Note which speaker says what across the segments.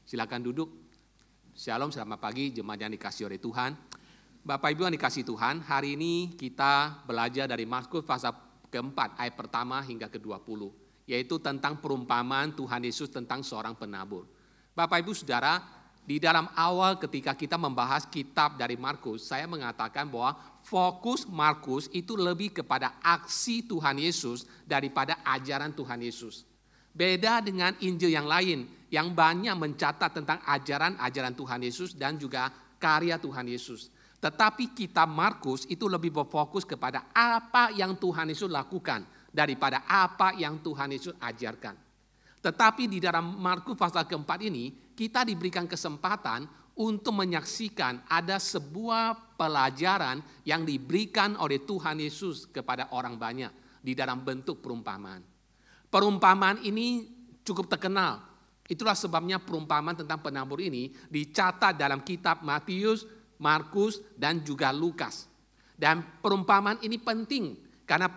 Speaker 1: Silakan duduk. Shalom, selamat pagi jemaat yang dikasihi oleh Tuhan. Bapak Ibu yang dikasihi Tuhan, hari ini kita belajar dari Markus pasal keempat ayat pertama hingga ke-20, yaitu tentang perumpamaan Tuhan Yesus tentang seorang penabur. Bapak Ibu Saudara, di dalam awal ketika kita membahas kitab dari Markus, saya mengatakan bahwa fokus Markus itu lebih kepada aksi Tuhan Yesus daripada ajaran Tuhan Yesus. Beda dengan Injil yang lain yang banyak mencatat tentang ajaran-ajaran Tuhan Yesus dan juga karya Tuhan Yesus. Tetapi kitab Markus itu lebih berfokus kepada apa yang Tuhan Yesus lakukan daripada apa yang Tuhan Yesus ajarkan. Tetapi di dalam Markus pasal keempat ini kita diberikan kesempatan untuk menyaksikan ada sebuah pelajaran yang diberikan oleh Tuhan Yesus kepada orang banyak di dalam bentuk perumpamaan. Perumpamaan ini cukup terkenal. Itulah sebabnya perumpamaan tentang penabur ini dicatat dalam kitab Matius, Markus, dan juga Lukas. Dan perumpamaan ini penting karena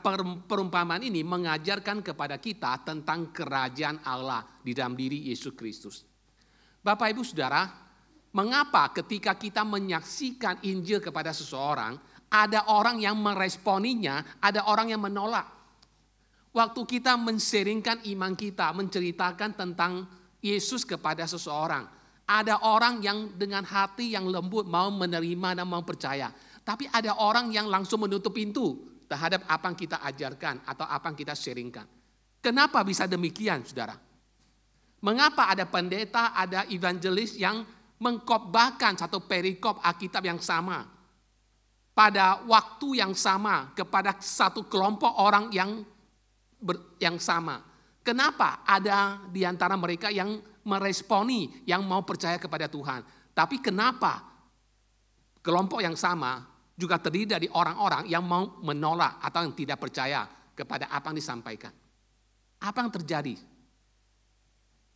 Speaker 1: perumpamaan ini mengajarkan kepada kita tentang kerajaan Allah di dalam diri Yesus Kristus. Bapak Ibu Saudara, mengapa ketika kita menyaksikan Injil kepada seseorang, ada orang yang meresponinya, ada orang yang menolak. Waktu kita men-sharingkan iman kita, menceritakan tentang Yesus kepada seseorang, ada orang yang dengan hati yang lembut mau menerima dan mau percaya. Tapi ada orang yang langsung menutup pintu terhadap apa yang kita ajarkan atau apa yang kita sharingkan. Kenapa bisa demikian, saudara? Mengapa ada pendeta, ada evangelis yang mengkhotbahkan satu perikop Alkitab yang sama pada waktu yang sama kepada satu kelompok orang yang sama? Kenapa ada di antara mereka yang meresponi, yang mau percaya kepada Tuhan? Tapi kenapa kelompok yang sama juga terdiri dari orang-orang yang mau menolak atau yang tidak percaya kepada apa yang disampaikan? Apa yang terjadi?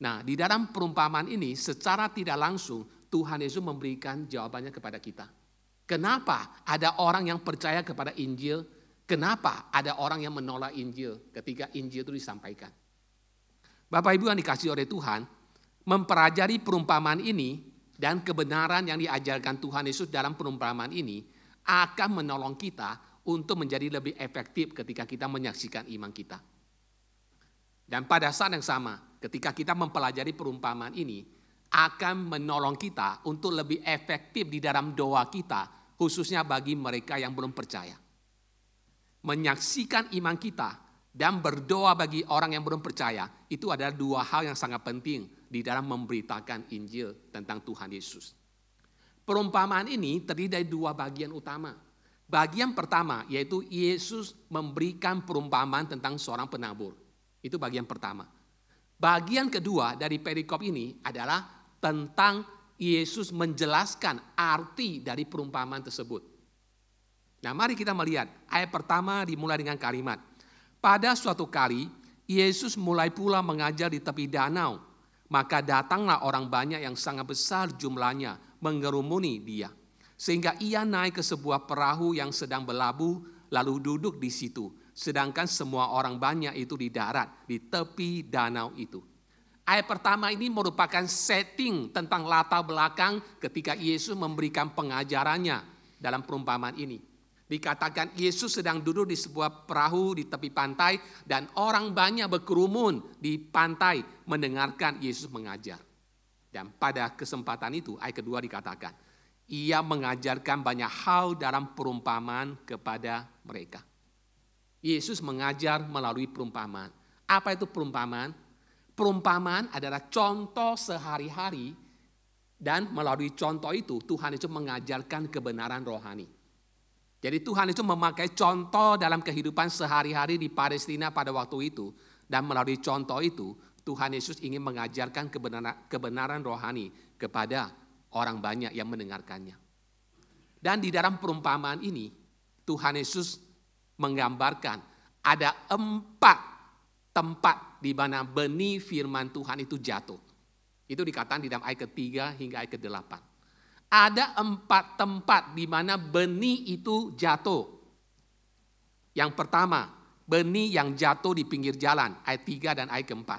Speaker 1: Nah, di dalam perumpamaan ini secara tidak langsung Tuhan Yesus memberikan jawabannya kepada kita. Kenapa ada orang yang percaya kepada Injil? Kenapa ada orang yang menolak Injil ketika Injil itu disampaikan? Bapak Ibu yang dikasihi oleh Tuhan, mempelajari perumpamaan ini dan kebenaran yang diajarkan Tuhan Yesus dalam perumpamaan ini akan menolong kita untuk menjadi lebih efektif ketika kita menyaksikan iman kita. Dan pada saat yang sama, ketika kita mempelajari perumpamaan ini, akan menolong kita untuk lebih efektif di dalam doa kita, khususnya bagi mereka yang belum percaya. Menyaksikan iman kita dan berdoa bagi orang yang belum percaya, itu adalah dua hal yang sangat penting di dalam memberitakan Injil tentang Tuhan Yesus. Perumpamaan ini terdiri dari dua bagian utama. Bagian pertama yaitu Yesus memberikan perumpamaan tentang seorang penabur. Itu bagian pertama. Bagian kedua dari perikop ini adalah tentang Yesus menjelaskan arti dari perumpamaan tersebut. Nah, mari kita melihat ayat pertama dimulai dengan kalimat, pada suatu kali Yesus mulai pula mengajar di tepi danau, maka datanglah orang banyak yang sangat besar jumlahnya mengerumuni dia, sehingga ia naik ke sebuah perahu yang sedang berlabuh lalu duduk di situ, sedangkan semua orang banyak itu di darat di tepi danau itu. Ayat pertama ini merupakan setting tentang latar belakang ketika Yesus memberikan pengajarannya dalam perumpamaan ini. Dikatakan Yesus sedang duduk di sebuah perahu di tepi pantai dan orang banyak berkerumun di pantai mendengarkan Yesus mengajar. Dan pada kesempatan itu ayat kedua dikatakan, ia mengajarkan banyak hal dalam perumpamaan kepada mereka. Yesus mengajar melalui perumpamaan. Apa itu perumpamaan? Perumpamaan adalah contoh sehari-hari dan melalui contoh itu Tuhan itu mengajarkan kebenaran rohani. Jadi Tuhan itu memakai contoh dalam kehidupan sehari-hari di Palestina pada waktu itu. Dan melalui contoh itu Tuhan Yesus ingin mengajarkan kebenaran rohani kepada orang banyak yang mendengarkannya. Dan di dalam perumpamaan ini Tuhan Yesus menggambarkan ada 4 tempat di mana benih firman Tuhan itu jatuh. Itu dikatakan di dalam ayat ke-3 hingga ayat ke-8. Ada 4 tempat di mana benih itu jatuh. Yang pertama, benih yang jatuh di pinggir jalan, ayat 3 dan ayat ke-4.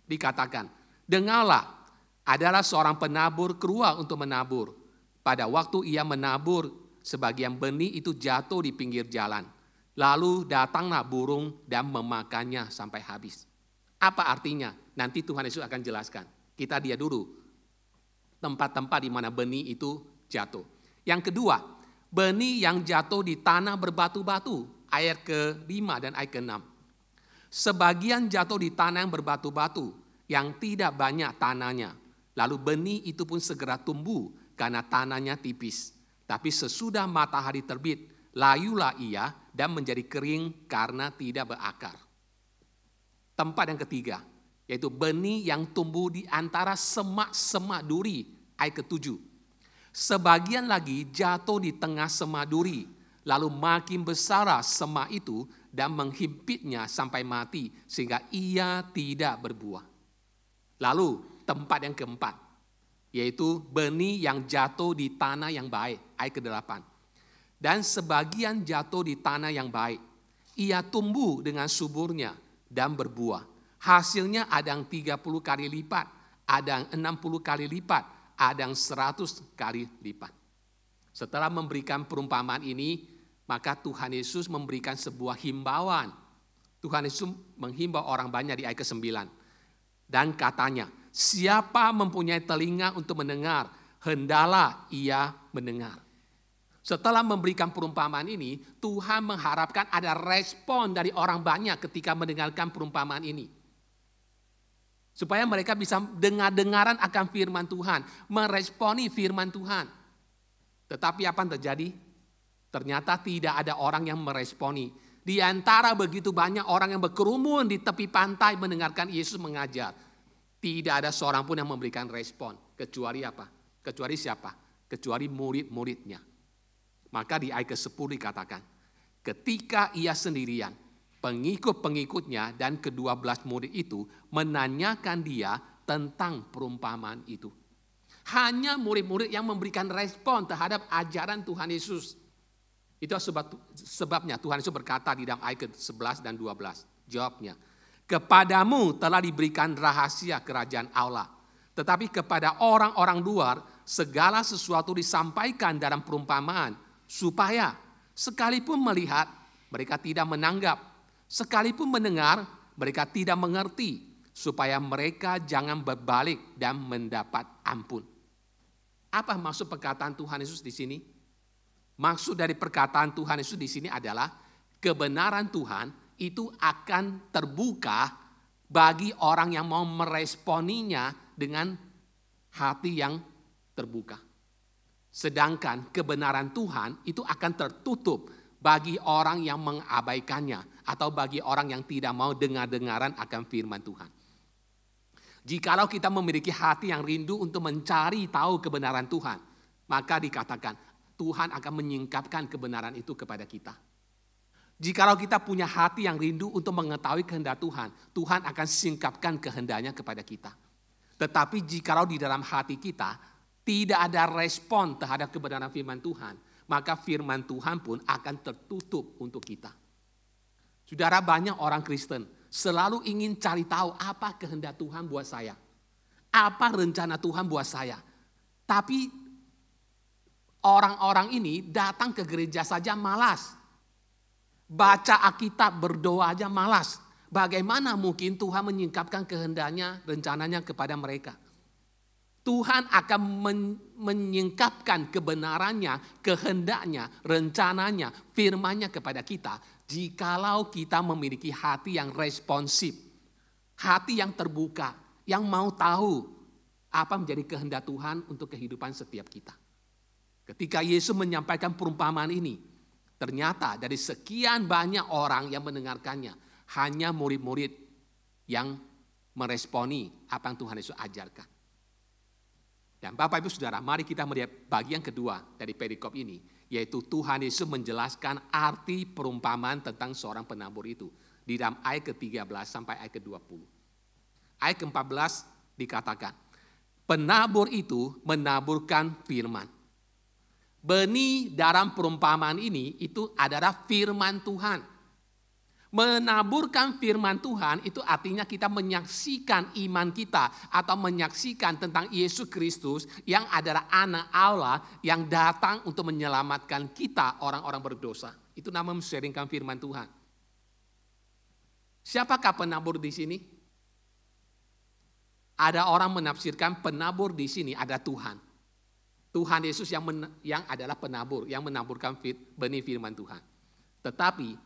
Speaker 1: Dikatakan, dengarlah, adalah seorang penabur keluar untuk menabur. Pada waktu ia menabur, sebagian benih itu jatuh di pinggir jalan. Lalu datanglah burung dan memakannya sampai habis. Apa artinya? Nanti Tuhan Yesus akan jelaskan. Kita lihat dulu tempat-tempat di mana benih itu jatuh. Yang kedua, benih yang jatuh di tanah berbatu-batu. Ayat ke-5 dan ayat ke-6. Sebagian jatuh di tanah yang berbatu-batu, yang tidak banyak tanahnya. Lalu benih itu pun segera tumbuh karena tanahnya tipis. Tapi sesudah matahari terbit, layulah ia dan menjadi kering karena tidak berakar. Tempat yang ketiga, yaitu benih yang tumbuh di antara semak-semak duri, ayat ke-7. Sebagian lagi jatuh di tengah semak duri, lalu makin besar semak itu dan menghimpitnya sampai mati, sehingga ia tidak berbuah. Lalu tempat yang keempat, yaitu benih yang jatuh di tanah yang baik, ayat ke-8. Dan sebagian jatuh di tanah yang baik, ia tumbuh dengan suburnya dan berbuah. Hasilnya ada yang 30 kali lipat, ada yang 60 kali lipat, ada yang 100 kali lipat. Setelah memberikan perumpamaan ini, maka Tuhan Yesus memberikan sebuah himbauan. Tuhan Yesus menghimbau orang banyak di ayat ke-9. Dan katanya, siapa mempunyai telinga untuk mendengar, hendalah ia mendengar. Setelah memberikan perumpamaan ini, Tuhan mengharapkan ada respon dari orang banyak ketika mendengarkan perumpamaan ini. Supaya mereka bisa dengar-dengaran akan firman Tuhan, meresponi firman Tuhan. Tetapi apa yang terjadi? Ternyata tidak ada orang yang meresponi. Di antara begitu banyak orang yang berkerumun di tepi pantai mendengarkan Yesus mengajar, tidak ada seorang pun yang memberikan respon. Kecuali apa? Kecuali siapa? Kecuali murid-muridnya. Maka di ayat ke-10 dikatakan, ketika ia sendirian, pengikut-pengikutnya dan ke-12 murid itu menanyakan dia tentang perumpamaan itu. Hanya murid-murid yang memberikan respon terhadap ajaran Tuhan Yesus. Itu sebabnya Tuhan Yesus berkata di dalam ayat ke-11 dan 12. Jawabnya, kepadamu telah diberikan rahasia kerajaan Allah. Tetapi kepada orang-orang luar segala sesuatu disampaikan dalam perumpamaan. Supaya sekalipun melihat mereka tidak menanggap. Sekalipun mendengar mereka tidak mengerti. Supaya mereka jangan berbalik dan mendapat ampun. Apa maksud perkataan Tuhan Yesus di sini? Maksud dari perkataan Tuhan Yesus di sini adalah kebenaran Tuhan itu akan terbuka bagi orang yang mau meresponinya dengan hati yang terbuka. Sedangkan kebenaran Tuhan itu akan tertutup bagi orang yang mengabaikannya atau bagi orang yang tidak mau dengar-dengaran akan firman Tuhan. Jikalau kita memiliki hati yang rindu untuk mencari tahu kebenaran Tuhan, maka dikatakan Tuhan akan menyingkapkan kebenaran itu kepada kita. Jikalau kita punya hati yang rindu untuk mengetahui kehendak Tuhan, Tuhan akan singkapkan kehendaknya kepada kita. Tetapi jikalau di dalam hati kita tidak ada respon terhadap kebenaran firman Tuhan, maka firman Tuhan pun akan tertutup untuk kita. Saudara, banyak orang Kristen selalu ingin cari tahu apa kehendak Tuhan buat saya. Apa rencana Tuhan buat saya. Tapi orang-orang ini datang ke gereja saja malas. Baca Alkitab, berdoa aja malas. Bagaimana mungkin Tuhan menyingkapkan kehendaknya, rencananya kepada mereka? Tuhan akan menyingkapkan kebenarannya, kehendaknya, rencananya, firman-Nya kepada kita jikalau kita memiliki hati yang responsif, hati yang terbuka, yang mau tahu apa menjadi kehendak Tuhan untuk kehidupan setiap kita. Ketika Yesus menyampaikan perumpamaan ini, ternyata dari sekian banyak orang yang mendengarkannya, hanya murid-murid yang meresponi apa yang Tuhan Yesus ajarkan. Dan Bapak Ibu Saudara, mari kita melihat bagian kedua dari perikop ini, yaitu Tuhan Yesus menjelaskan arti perumpamaan tentang seorang penabur itu di dalam ayat ke-13 sampai ayat ke-20. Ayat ke-14 dikatakan, penabur itu menaburkan firman. Benih dalam perumpamaan ini itu adalah firman Tuhan. Menaburkan firman Tuhan itu artinya kita menyaksikan iman kita atau menyaksikan tentang Yesus Kristus yang adalah anak Allah yang datang untuk menyelamatkan kita orang-orang berdosa. Itu nama sharingkan firman Tuhan. Siapakah penabur di sini? Ada orang menafsirkan penabur di sini ada Tuhan. Tuhan Yesus yang adalah penabur, yang menaburkan benih firman Tuhan. Tetapi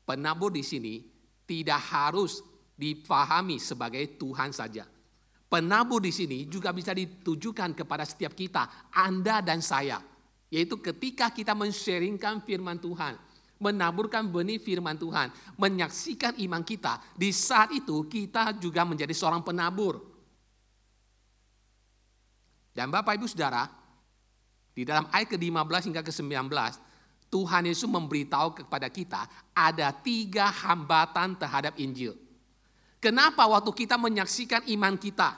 Speaker 1: penabur di sini tidak harus dipahami sebagai Tuhan saja. Penabur di sini juga bisa ditujukan kepada setiap kita, Anda dan saya. Yaitu ketika kita men-sharingkan firman Tuhan, menaburkan benih firman Tuhan, menyaksikan iman kita, di saat itu kita juga menjadi seorang penabur. Dan Bapak Ibu Saudara, di dalam ayat ke-15 hingga ke-19, Tuhan Yesus memberitahu kepada kita ada 3 hambatan terhadap Injil. Kenapa waktu kita menyaksikan iman kita?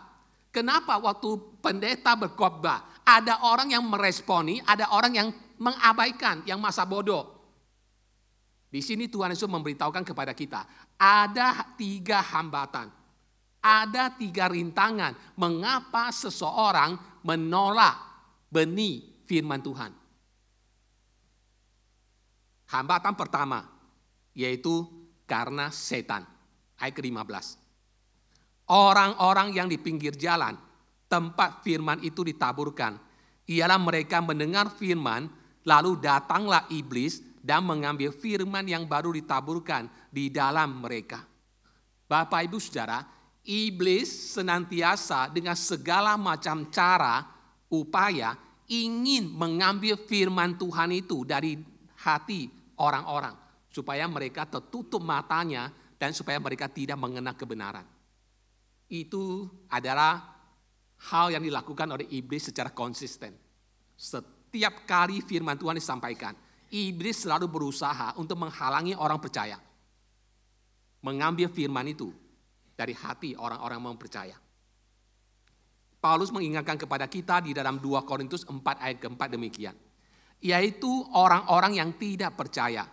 Speaker 1: Kenapa waktu pendeta berkhotbah ada orang yang meresponi, ada orang yang mengabaikan, yang masa bodoh? Di sini Tuhan Yesus memberitahukan kepada kita ada 3 hambatan. Ada 3 rintangan mengapa seseorang menolak benih firman Tuhan. Hambatan pertama, yaitu karena setan. Ayat ke-15. Orang-orang yang di pinggir jalan, tempat firman itu ditaburkan, ialah mereka mendengar firman, lalu datanglah iblis dan mengambil firman yang baru ditaburkan di dalam mereka. Bapak Ibu Saudara, iblis senantiasa dengan segala macam cara, upaya, ingin mengambil firman Tuhan itu dari hati orang-orang supaya mereka tertutup matanya dan supaya mereka tidak mengenal kebenaran. Itu adalah hal yang dilakukan oleh iblis secara konsisten. Setiap kali firman Tuhan disampaikan, iblis selalu berusaha untuk menghalangi orang percaya. Mengambil firman itu dari hati orang-orang yang percaya. Paulus mengingatkan kepada kita di dalam 2 Korintus 4 ayat ke-4 demikian. Yaitu orang-orang yang tidak percaya,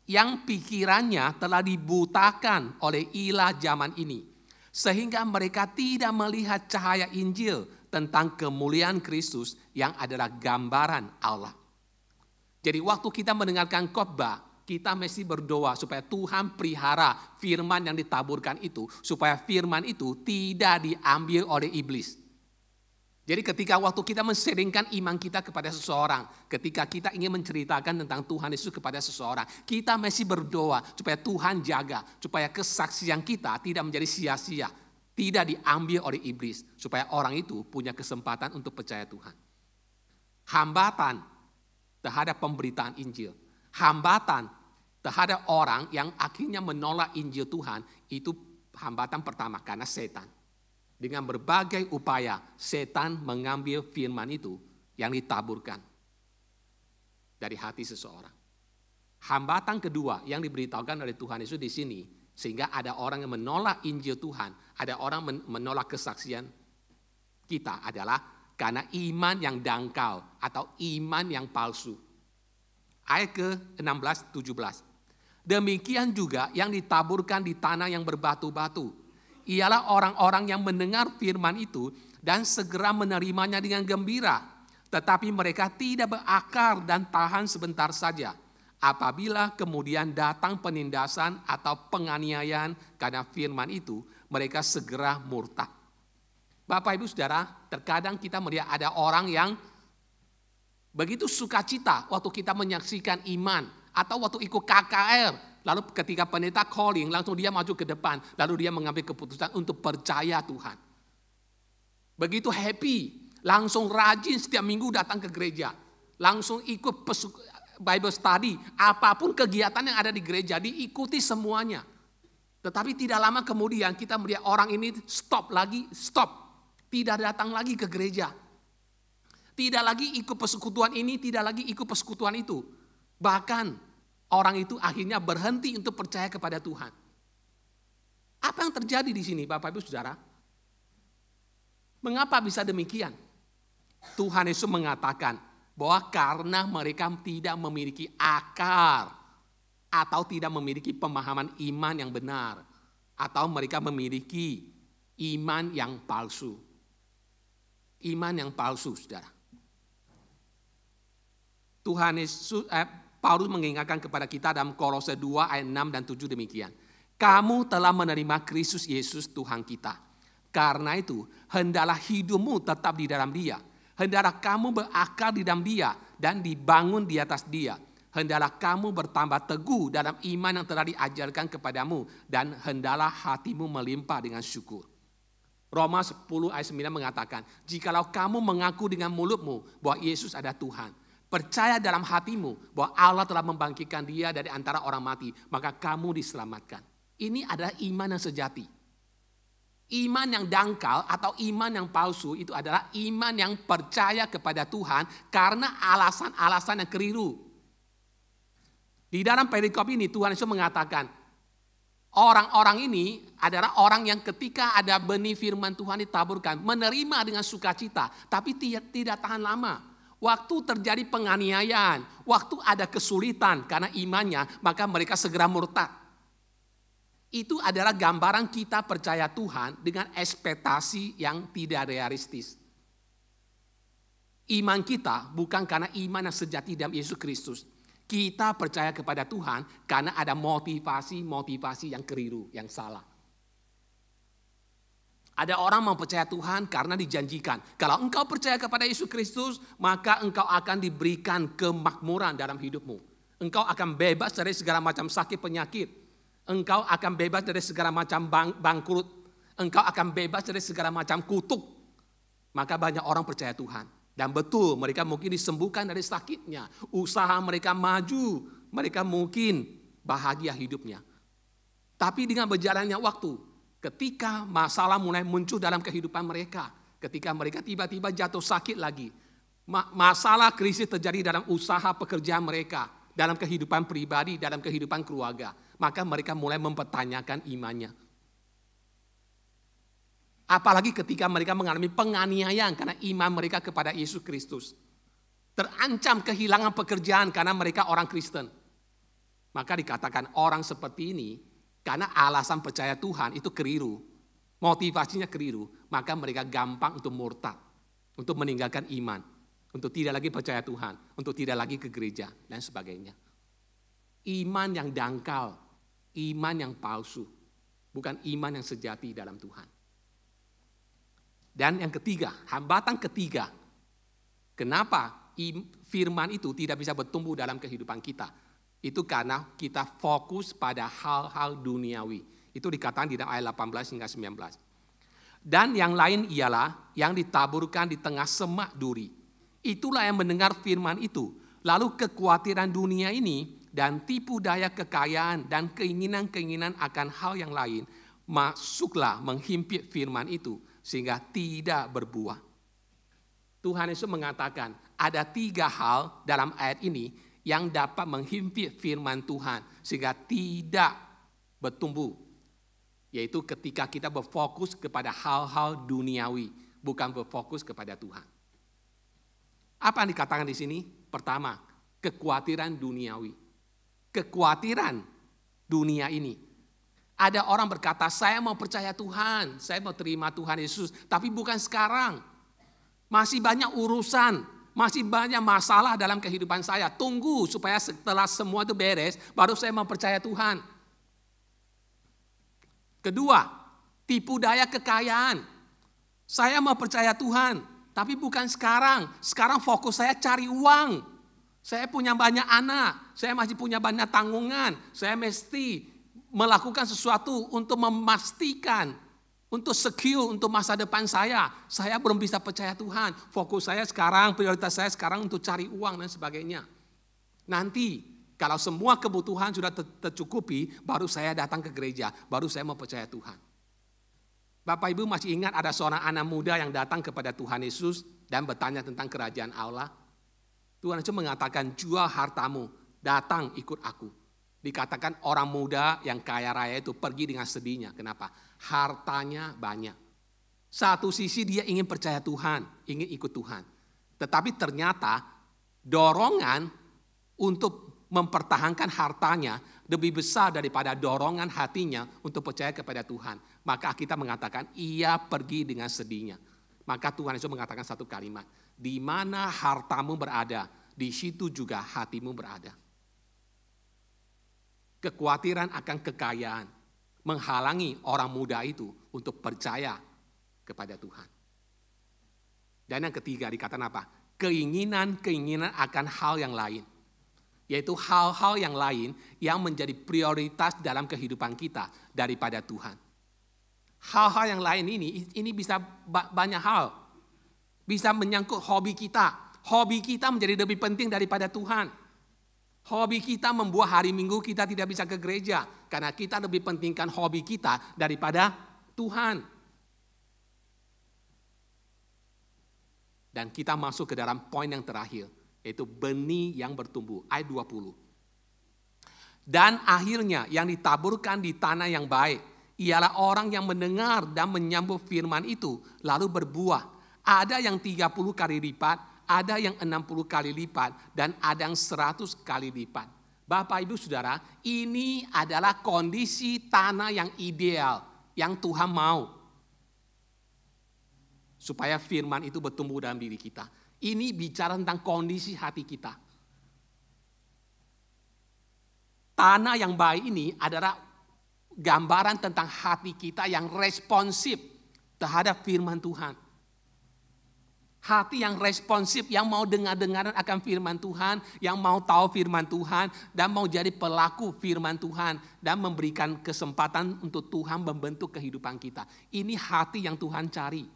Speaker 1: yang pikirannya telah dibutakan oleh ilah zaman ini, sehingga mereka tidak melihat cahaya Injil tentang kemuliaan Kristus yang adalah gambaran Allah. Jadi waktu kita mendengarkan khotbah, kita mesti berdoa supaya Tuhan pelihara firman yang ditaburkan itu, supaya firman itu tidak diambil oleh iblis. Jadi ketika waktu kita men-sharingkan iman kita kepada seseorang, ketika kita ingin menceritakan tentang Tuhan Yesus kepada seseorang, kita mesti berdoa supaya Tuhan jaga, supaya kesaksian kita tidak menjadi sia-sia, tidak diambil oleh iblis, supaya orang itu punya kesempatan untuk percaya Tuhan. Hambatan terhadap pemberitaan Injil, hambatan terhadap orang yang akhirnya menolak Injil Tuhan, itu hambatan pertama karena setan. Dengan berbagai upaya, setan mengambil firman itu yang ditaburkan dari hati seseorang. Hambatan kedua yang diberitahukan oleh Tuhan Yesus di sini, sehingga ada orang yang menolak Injil Tuhan, ada orang menolak kesaksian kita adalah karena iman yang dangkal atau iman yang palsu. Ayat ke-16, 17. Demikian juga yang ditaburkan di tanah yang berbatu-batu, ialah orang-orang yang mendengar firman itu dan segera menerimanya dengan gembira. Tetapi mereka tidak berakar dan tahan sebentar saja. Apabila kemudian datang penindasan atau penganiayaan karena firman itu, mereka segera murtad. Bapak Ibu Saudara, terkadang kita melihat ada orang yang begitu sukacita waktu kita menyaksikan iman atau waktu ikut KKR. Lalu ketika pendeta calling, langsung dia maju ke depan. Lalu dia mengambil keputusan untuk percaya Tuhan. Begitu happy, langsung rajin setiap minggu datang ke gereja. Langsung ikut Bible study. Apapun kegiatan yang ada di gereja, diikuti semuanya. Tetapi tidak lama kemudian kita melihat orang ini stop. Tidak datang lagi ke gereja. Tidak lagi ikut persekutuan ini, tidak lagi ikut persekutuan itu. Bahkan orang itu akhirnya berhenti untuk percaya kepada Tuhan. Apa yang terjadi di sini Bapak Ibu Saudara? Mengapa bisa demikian? Tuhan Yesus mengatakan bahwa karena mereka tidak memiliki akar. atau tidak memiliki pemahaman iman yang benar, atau mereka memiliki iman yang palsu. Iman yang palsu, saudara. Paulus mengingatkan kepada kita dalam Kolose 2 ayat 6 dan 7 demikian. Kamu telah menerima Kristus Yesus Tuhan kita. Karena itu, hendaklah hidupmu tetap di dalam Dia. Hendaklah kamu berakar di dalam Dia dan dibangun di atas Dia. Hendaklah kamu bertambah teguh dalam iman yang telah diajarkan kepadamu dan hendaklah hatimu melimpah dengan syukur. Roma 10 ayat 9 mengatakan, jikalau kamu mengaku dengan mulutmu bahwa Yesus ada Tuhan, percaya dalam hatimu bahwa Allah telah membangkitkan Dia dari antara orang mati, maka kamu diselamatkan. Ini adalah iman yang sejati. Iman yang dangkal atau iman yang palsu itu adalah iman yang percaya kepada Tuhan karena alasan-alasan yang keliru. Di dalam perikop ini Tuhan Yesus mengatakan, orang-orang ini adalah orang yang ketika ada benih firman Tuhan ditaburkan, menerima dengan sukacita, tapi tidak tahan lama. Waktu terjadi penganiayaan, waktu ada kesulitan karena imannya, maka mereka segera murtad. Itu adalah gambaran kita percaya Tuhan dengan ekspektasi yang tidak realistis. Iman kita bukan karena iman yang sejati dalam Yesus Kristus. Kita percaya kepada Tuhan karena ada motivasi yang keliru, yang salah. Ada orang mau percaya Tuhan karena dijanjikan. Kalau engkau percaya kepada Yesus Kristus, maka engkau akan diberikan kemakmuran dalam hidupmu. Engkau akan bebas dari segala macam sakit penyakit. Engkau akan bebas dari segala macam bangkrut. Engkau akan bebas dari segala macam kutuk. Maka banyak orang percaya Tuhan. Dan betul mereka mungkin disembuhkan dari sakitnya. Usaha mereka maju. Mereka mungkin bahagia hidupnya. Tapi dengan berjalannya waktu, ketika masalah mulai muncul dalam kehidupan mereka, ketika mereka tiba-tiba jatuh sakit lagi, masalah krisis terjadi dalam usaha pekerjaan mereka, dalam kehidupan pribadi, dalam kehidupan keluarga, maka mereka mulai mempertanyakan imannya. Apalagi ketika mereka mengalami penganiayaan karena iman mereka kepada Yesus Kristus. Terancam kehilangan pekerjaan karena mereka orang Kristen. Maka dikatakan orang seperti ini, karena alasan percaya Tuhan itu keliru, motivasinya keliru, maka mereka gampang untuk murtad, untuk meninggalkan iman, untuk tidak lagi percaya Tuhan, untuk tidak lagi ke gereja, dan sebagainya. Iman yang dangkal, iman yang palsu, bukan iman yang sejati dalam Tuhan. Dan yang ketiga, hambatan ketiga, kenapa firman itu tidak bisa bertumbuh dalam kehidupan kita? Itu karena kita fokus pada hal-hal duniawi. Itu dikatakan di dalam ayat 18 hingga 19. Dan yang lain ialah yang ditaburkan di tengah semak duri. Itulah yang mendengar firman itu. Lalu kekhawatiran dunia ini dan tipu daya kekayaan dan keinginan-keinginan akan hal yang lain masuklah menghimpit firman itu sehingga tidak berbuah. Tuhan Yesus mengatakan ada 3 hal dalam ayat ini yang dapat menghimpit firman Tuhan sehingga tidak bertumbuh. Yaitu ketika kita berfokus kepada hal-hal duniawi, bukan berfokus kepada Tuhan. Apa yang dikatakan di sini? Pertama, kekhawatiran duniawi. Kekhawatiran dunia ini. Ada orang berkata, saya mau percaya Tuhan, saya mau terima Tuhan Yesus, tapi bukan sekarang. Masih banyak urusan, masih banyak masalah dalam kehidupan saya. Tunggu supaya setelah semua itu beres, baru saya mau percaya Tuhan. Kedua, tipu daya kekayaan. Saya mau percaya Tuhan, tapi bukan sekarang. Sekarang fokus saya cari uang. Saya punya banyak anak, saya masih punya banyak tanggungan, saya mesti melakukan sesuatu untuk memastikan, untuk secure untuk masa depan saya. Saya belum bisa percaya Tuhan. Fokus saya sekarang, prioritas saya sekarang untuk cari uang dan sebagainya. Nanti kalau semua kebutuhan sudah tercukupi, baru saya datang ke gereja, baru saya mau percaya Tuhan. Bapak Ibu masih ingat ada seorang anak muda yang datang kepada Tuhan Yesus dan bertanya tentang kerajaan Allah. Tuhan Yesus mengatakan, jual hartamu, datang ikut aku. Dikatakan orang muda yang kaya raya itu pergi dengan sedihnya. Kenapa? Hartanya banyak. Satu sisi dia ingin percaya Tuhan, ingin ikut Tuhan. Tetapi ternyata dorongan untuk mempertahankan hartanya lebih besar daripada dorongan hatinya untuk percaya kepada Tuhan. Maka kita mengatakan ia pergi dengan sedihnya. Maka Tuhan Yesus mengatakan satu kalimat, di mana hartamu berada, di situ juga hatimu berada. Kekhawatiran akan kekayaan menghalangi orang muda itu untuk percaya kepada Tuhan. Dan yang ketiga dikatakan apa? Keinginan akan hal yang lain. Yaitu hal-hal yang lain yang menjadi prioritas dalam kehidupan kita daripada Tuhan. Hal-hal yang lain ini bisa banyak hal. Bisa menyangkut hobi kita. Hobi kita menjadi lebih penting daripada Tuhan. Hobi kita membuat hari Minggu kita tidak bisa ke gereja. Karena kita lebih pentingkan hobi kita daripada Tuhan. Dan kita masuk ke dalam poin yang terakhir. Yaitu benih yang bertumbuh. Ayat 20. Dan akhirnya yang ditaburkan di tanah yang baik. Ialah orang yang mendengar dan menyambut firman itu. Lalu berbuah. Ada yang 30 kali lipat. Ada yang 60 kali lipat. Dan ada yang 100 kali lipat. Bapak Ibu Saudara. Ini adalah kondisi tanah yang ideal. Yang Tuhan mau. Supaya firman itu bertumbuh dalam diri kita. Ini bicara tentang kondisi hati kita. Tanah yang baik ini adalah gambaran tentang hati kita yang responsif terhadap firman Tuhan. Hati yang responsif, yang mau dengar-dengaran akan firman Tuhan, yang mau tahu firman Tuhan, dan mau jadi pelaku firman Tuhan, dan memberikan kesempatan untuk Tuhan membentuk kehidupan kita. Ini hati yang Tuhan cari.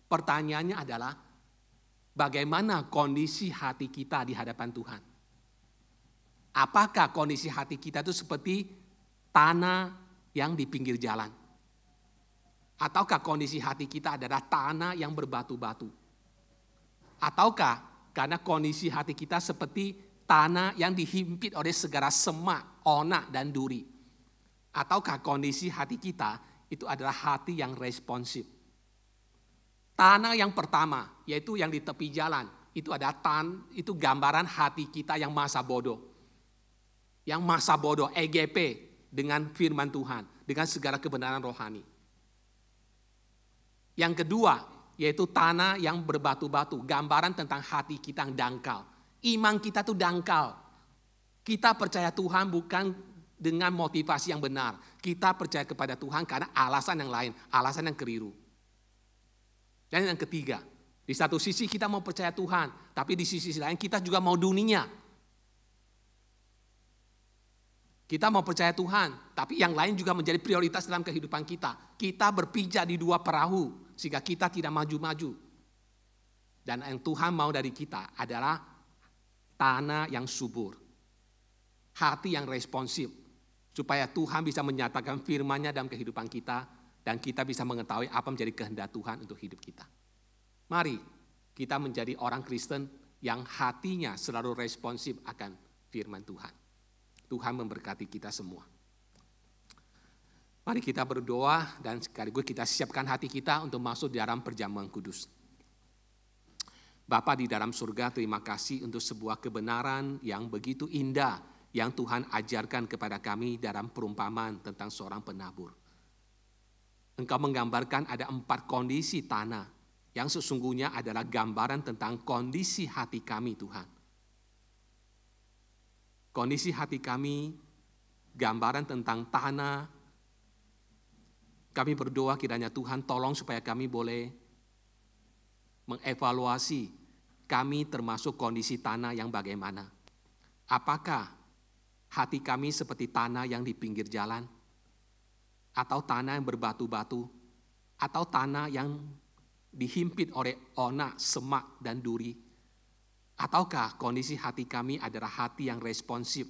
Speaker 1: Pertanyaannya adalah, bagaimana kondisi hati kita di hadapan Tuhan? Apakah kondisi hati kita itu seperti tanah yang di pinggir jalan? Ataukah kondisi hati kita adalah tanah yang berbatu-batu? Ataukah karena kondisi hati kita seperti tanah yang dihimpit oleh segala semak, onak, dan duri? Ataukah kondisi hati kita itu adalah hati yang responsif? Tanah yang pertama, yaitu yang di tepi jalan, itu ada itu gambaran hati kita yang masa bodoh. Yang masa bodoh, EGP, dengan firman Tuhan, dengan segala kebenaran rohani. Yang kedua, yaitu tanah yang berbatu-batu, gambaran tentang hati kita yang dangkal. Iman kita tuh dangkal. Kita percaya Tuhan bukan dengan motivasi yang benar. Kita percaya kepada Tuhan karena alasan yang lain, alasan yang keliru. Dan yang ketiga, di satu sisi kita mau percaya Tuhan, tapi di sisi lain kita juga mau dunia. Kita mau percaya Tuhan, tapi yang lain juga menjadi prioritas dalam kehidupan kita. Kita berpijak di dua perahu, sehingga kita tidak maju-maju. Dan yang Tuhan mau dari kita adalah tanah yang subur. Hati yang responsif, supaya Tuhan bisa menyatakan firman-Nya dalam kehidupan kita, dan kita bisa mengetahui apa menjadi kehendak Tuhan untuk hidup kita. Mari kita menjadi orang Kristen yang hatinya selalu responsif akan firman Tuhan. Tuhan memberkati kita semua. Mari kita berdoa dan sekaligus kita siapkan hati kita untuk masuk di dalam perjamuan kudus. Bapa di dalam surga, terima kasih untuk sebuah kebenaran yang begitu indah yang Tuhan ajarkan kepada kami dalam perumpamaan tentang seorang penabur. Engkau menggambarkan ada 4 kondisi tanah yang sesungguhnya adalah gambaran tentang kondisi hati kami, Tuhan. Kondisi hati kami, gambaran tentang tanah. Kami berdoa kiranya Tuhan tolong supaya kami boleh mengevaluasi kami termasuk kondisi tanah yang bagaimana. Apakah hati kami seperti tanah yang di pinggir jalan? Atau tanah yang berbatu-batu, atau tanah yang dihimpit oleh onak, semak, dan duri. Ataukah kondisi hati kami adalah hati yang responsif,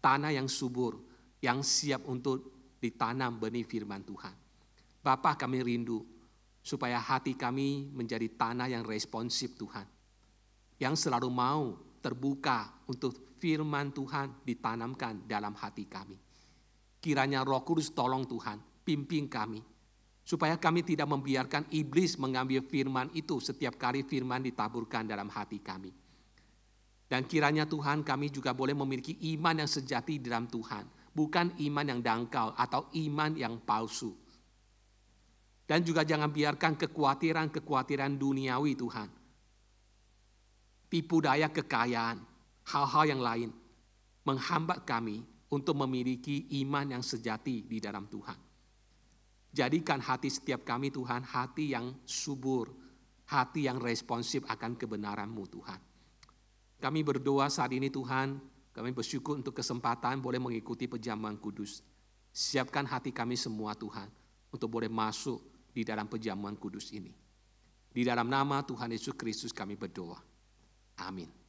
Speaker 1: tanah yang subur, yang siap untuk ditanam benih firman Tuhan. Bapa, kami rindu supaya hati kami menjadi tanah yang responsif Tuhan, yang selalu mau terbuka untuk firman Tuhan ditanamkan dalam hati kami. Kiranya Roh Kudus tolong Tuhan, pimpin kami. Supaya kami tidak membiarkan iblis mengambil firman itu setiap kali firman ditaburkan dalam hati kami. Dan kiranya Tuhan kami juga boleh memiliki iman yang sejati di dalam Tuhan. Bukan iman yang dangkal atau iman yang palsu. Dan juga jangan biarkan kekhawatiran duniawi Tuhan. Tipu daya kekayaan, hal-hal yang lain menghambat kami untuk memiliki iman yang sejati di dalam Tuhan. Jadikan hati setiap kami Tuhan, hati yang subur, hati yang responsif akan kebenaran-Mu Tuhan. Kami berdoa saat ini Tuhan, kami bersyukur untuk kesempatan boleh mengikuti perjamuan kudus. Siapkan hati kami semua Tuhan, untuk boleh masuk di dalam perjamuan kudus ini. Di dalam nama Tuhan Yesus Kristus kami berdoa. Amin.